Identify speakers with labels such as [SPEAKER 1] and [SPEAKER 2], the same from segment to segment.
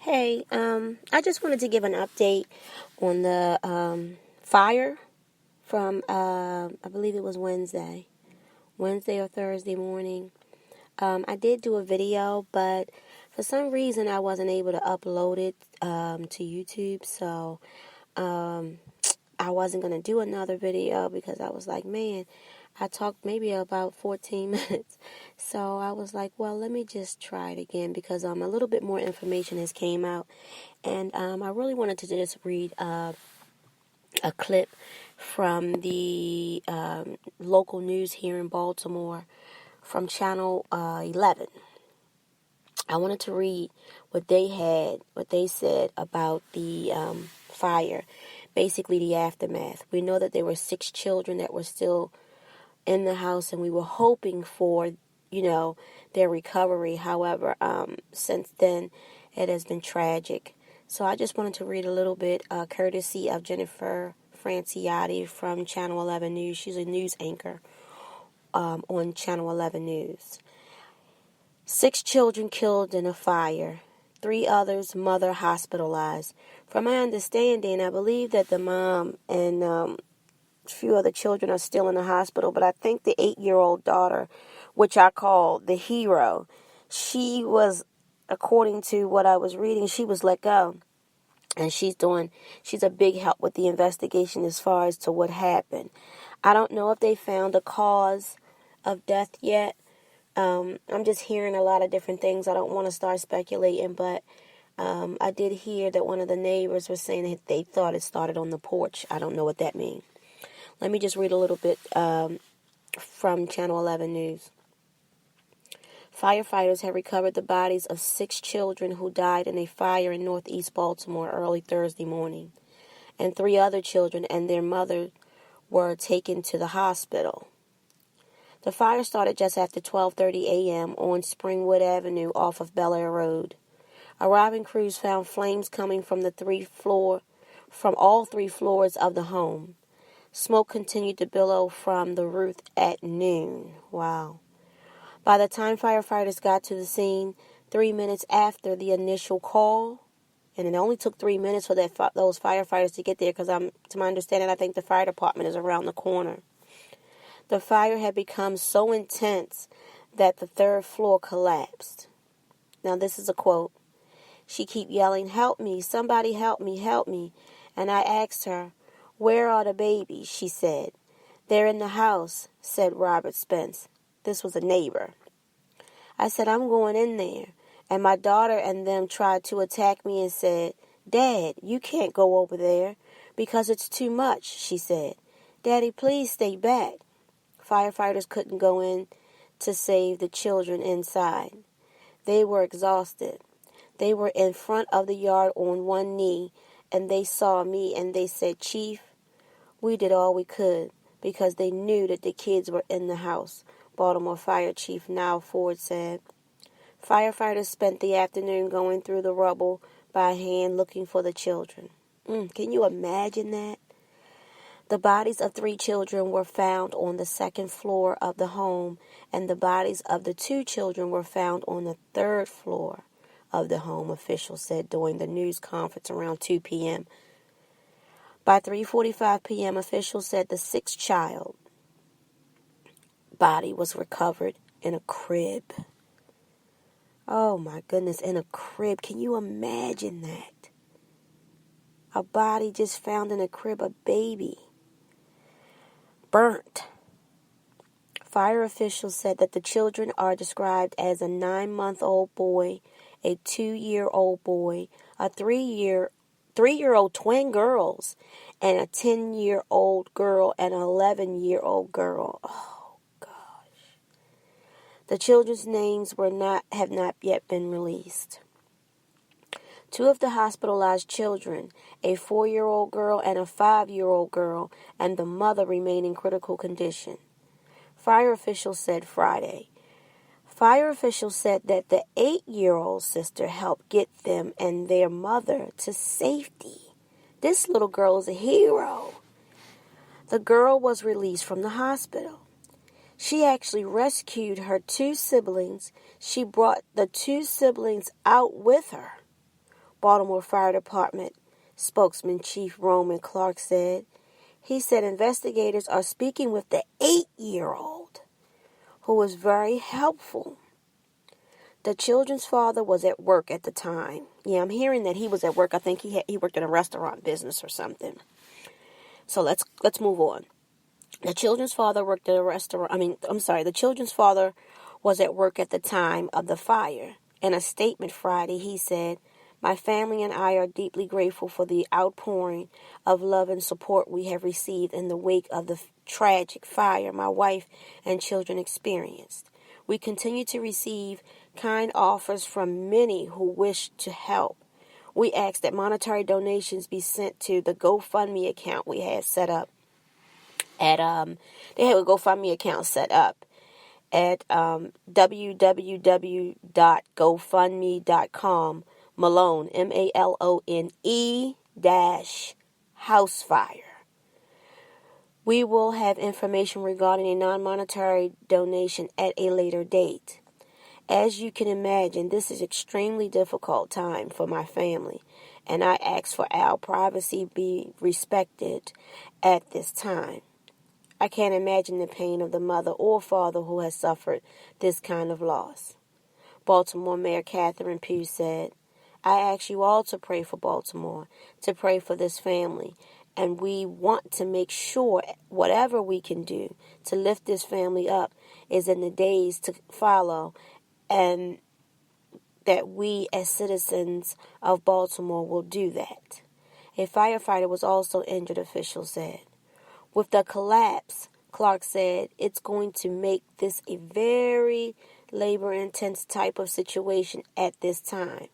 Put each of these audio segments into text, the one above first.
[SPEAKER 1] Hey, I just wanted to give an update on the fire from, I believe it was Wednesday or Thursday morning. I did do a video, but for some reason I wasn't able to upload it to YouTube, so I wasn't going to do another video because I was like, man, I talked maybe about 14 minutes. So I was like, well, let me just try it again because a little bit more information has came out. And I really wanted to just read a clip from the local news here in Baltimore from Channel 11. I wanted to read what they said about the fire, basically the aftermath. We know that there were 6 children that were still in the house, and we were hoping for, their recovery. However, since then, it has been tragic. So I just wanted to read a little bit, courtesy of Jennifer Franciotti from Channel 11 News. She's a news anchor on Channel 11 News. 6 children killed in a fire. 3 others, mother hospitalized. From my understanding, I believe that the mom and a few other children are still in the hospital, but I think the 8-year-old daughter, which I call the hero, she was, according to what I was reading, she was let go. And she's a big help with the investigation as far as to what happened. I don't know if they found the cause of death yet. I'm just hearing a lot of different things. I don't want to start speculating, but I did hear that one of the neighbors was saying that they thought it started on the porch. I don't know what that means. Let me just read a little bit from Channel 11 News. Firefighters have recovered the bodies of 6 children who died in a fire in northeast Baltimore early Thursday morning, and 3 other children and their mother were taken to the hospital. The fire started just after 12:30 a.m. on Springwood Avenue off of Bel Air Road. Arriving crews found flames coming from all 3 floors of the home. Smoke continued to billow from the roof at noon. Wow. By the time firefighters got to the scene, 3 minutes after the initial call, and it only took 3 minutes for those firefighters to get there because to my understanding, I think the fire department is around the corner. The fire had become so intense that the 3rd floor collapsed. Now this is a quote. She kept yelling, "Help me, somebody help me, help me." And I asked her, "Where are the babies?" she said. "They're in the house," said Robert Spence. This was a neighbor. I said, "I'm going in there." And my daughter and them tried to attack me and said, "Dad, you can't go over there because it's too much," she said. "Daddy, please stay back." Firefighters couldn't go in to save the children inside. They were exhausted. They were in front of the yard on one knee, and they saw me and they said, "Chief, we did all we could," because they knew that the kids were in the house, Baltimore Fire Chief Niall Ford said. Firefighters spent the afternoon going through the rubble by hand looking for the children. Can you imagine that? The bodies of 3 children were found on the 2nd floor of the home, and the bodies of the 2 children were found on the 3rd floor of the home, officials said during the news conference around 2 p.m. By 3:45 p.m., officials said the 6th child body was recovered in a crib. Oh my goodness, in a crib. Can you imagine that? A body just found in a crib, a baby. Burnt. Fire officials said that the children are described as a 9-month-old boy, a 2-year-old boy, a 3-year-old twin girls, and a 10-year-old girl and an 11-year-old girl. Oh gosh. The children's names have not yet been released. 2 of the hospitalized children, a 4-year-old girl and a 5-year-old girl, and the mother remain in critical condition. Fire officials said Friday. Fire officials said that the 8-year-old sister helped get them and their mother to safety. This little girl is a hero. The girl was released from the hospital. She actually rescued her 2 siblings. She brought the 2 siblings out with her. Baltimore Fire Department spokesman Chief Roman Clark said. He said investigators are speaking with the 8-year-old, who was very helpful. The children's father was at work at the time. Yeah, I'm hearing that he was at work. I think he worked in a restaurant business or something. So let's move on. The children's father worked at a restaurant. The children's father was at work at the time of the fire. In a statement Friday, he said, "My family and I are deeply grateful for the outpouring of love and support we have received in the wake of the tragic fire my wife and children experienced. We continue to receive kind offers from many who wish to help. We ask that monetary donations be sent to the GoFundMe account we have set up at they have a GoFundMe account set up at www.gofundme.com Malone MALONE -house fire. We will have information regarding a non-monetary donation at a later date. As you can imagine, this is an extremely difficult time for my family, and I ask for our privacy be respected at this time. I can't imagine the pain of the mother or father who has suffered this kind of loss." Baltimore Mayor Catherine Pugh said, "I ask you all to pray for Baltimore, to pray for this family, and we want to make sure whatever we can do to lift this family up is in the days to follow, and that we as citizens of Baltimore will do that." A firefighter was also injured, officials said. With the collapse, Clark said, it's going to make this a very labor-intense type of situation at this time.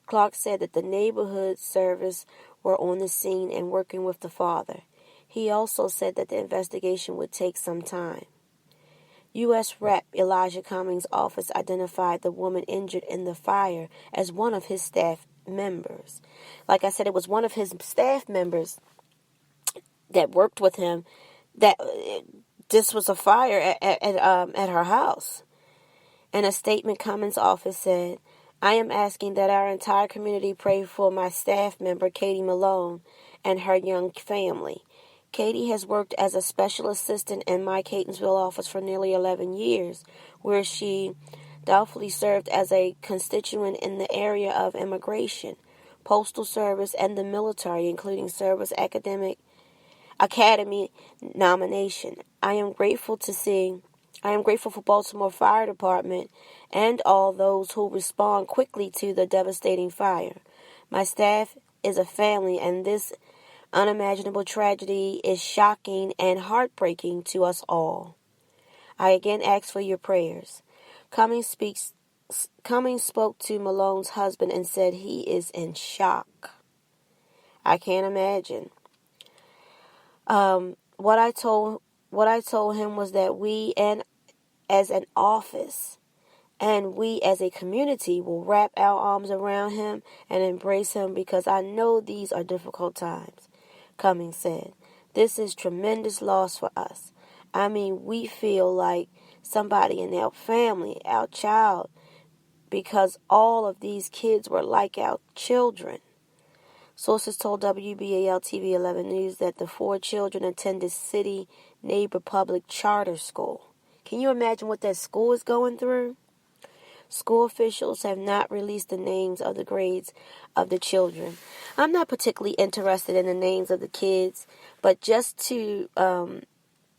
[SPEAKER 1] Clark said that the neighborhood service were on the scene and working with the father. He also said that the investigation would take some time. U.S. Rep. Elijah Cummings' office identified the woman injured in the fire as one of his staff members. Like I said, it was one of his staff members that worked with him that this was a fire at her house. In a statement, Cummings' office said, "I am asking that our entire community pray for my staff member, Katie Malone, and her young family. Katie has worked as a special assistant in my Catonsville office for nearly 11 years, where she doubtfully served as a constituent in the area of immigration, postal service, and the military, including service academy nomination. I am grateful for Baltimore Fire Department and all those who respond quickly to the devastating fire. My staff is a family, and this unimaginable tragedy is shocking and heartbreaking to us all. I again ask for your prayers." Cummings spoke to Malone's husband and said he is in shock. "I can't imagine. What I told him was that we, and as an office, and we as a community will wrap our arms around him and embrace him because I know these are difficult times," Cummings said. "This is tremendous loss for us. I mean, we feel like somebody in our family, our child, because all of these kids were like our children." Sources told WBAL-TV 11 News that the 4 children attended City Neighbor Public Charter School. Can you imagine what that school is going through? School officials have not released the names of the grades of the children. I'm not particularly interested in the names of the kids, but just to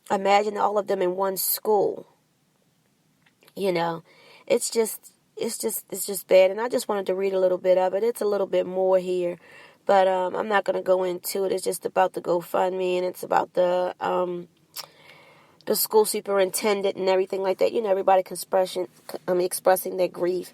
[SPEAKER 1] imagine all of them in one school, it's just bad. And I just wanted to read a little bit of it. It's a little bit more here, but I'm not going to go into it. It's just about the GoFundMe, and it's about the school superintendent and everything like that. Everybody expressing their grief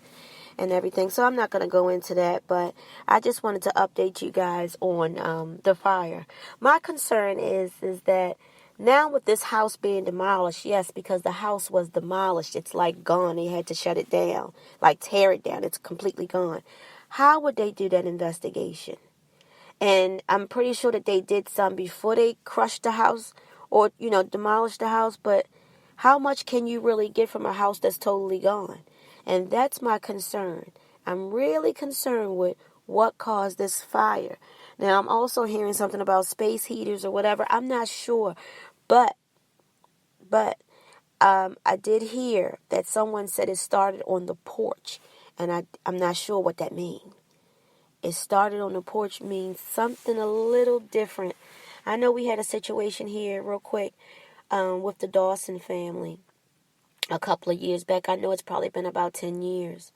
[SPEAKER 1] and everything. So I'm not going to go into that, but I just wanted to update you guys on the fire. My concern is that now with this house being demolished, yes, because the house was demolished, it's like gone. They had to shut it down, like tear it down. It's completely gone. How would they do that investigation? And I'm pretty sure that they did some before they crushed the house or, demolished the house. But how much can you really get from a house that's totally gone? And that's my concern. I'm really concerned with what caused this fire. Now, I'm also hearing something about space heaters or whatever. I'm not sure. But I did hear that someone said it started on the porch. And I'm not sure what that means. It started on the porch means something a little different. I know we had a situation here real quick with the Dawson family a couple of years back. I know it's probably been about 10 years.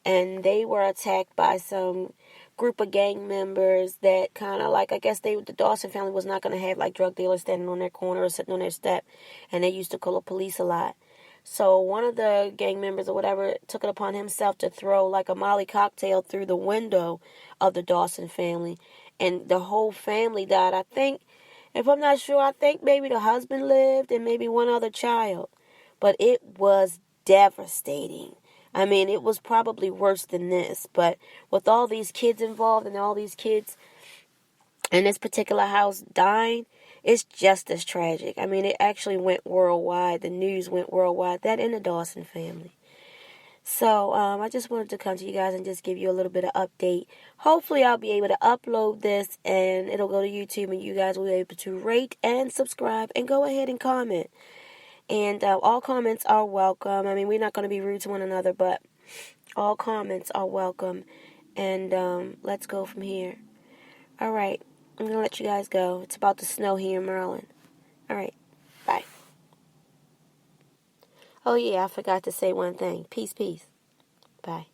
[SPEAKER 1] And they were attacked by some group of gang members that kind of like, I guess the Dawson family was not going to have like drug dealers standing on their corner or sitting on their step. And they used to call the police a lot. So one of the gang members or whatever took it upon himself to throw like a Molly cocktail through the window of the Dawson family. And the whole family died. I think, if I'm not sure, I think maybe the husband lived and maybe one other child. But it was devastating. I mean, it was probably worse than this. But with all these kids involved and all these kids in this particular house dying, it's just as tragic. I mean, it actually went worldwide. The news went worldwide. That and the Dawson family. So, I just wanted to come to you guys and just give you a little bit of update. Hopefully, I'll be able to upload this and it'll go to YouTube and you guys will be able to rate and subscribe and go ahead and comment. And all comments are welcome. I mean, we're not going to be rude to one another, but all comments are welcome. And let's go from here. All right. I'm going to let you guys go. It's about to snow here in Maryland. All right. Bye. Oh, yeah, I forgot to say one thing. Peace, peace. Bye.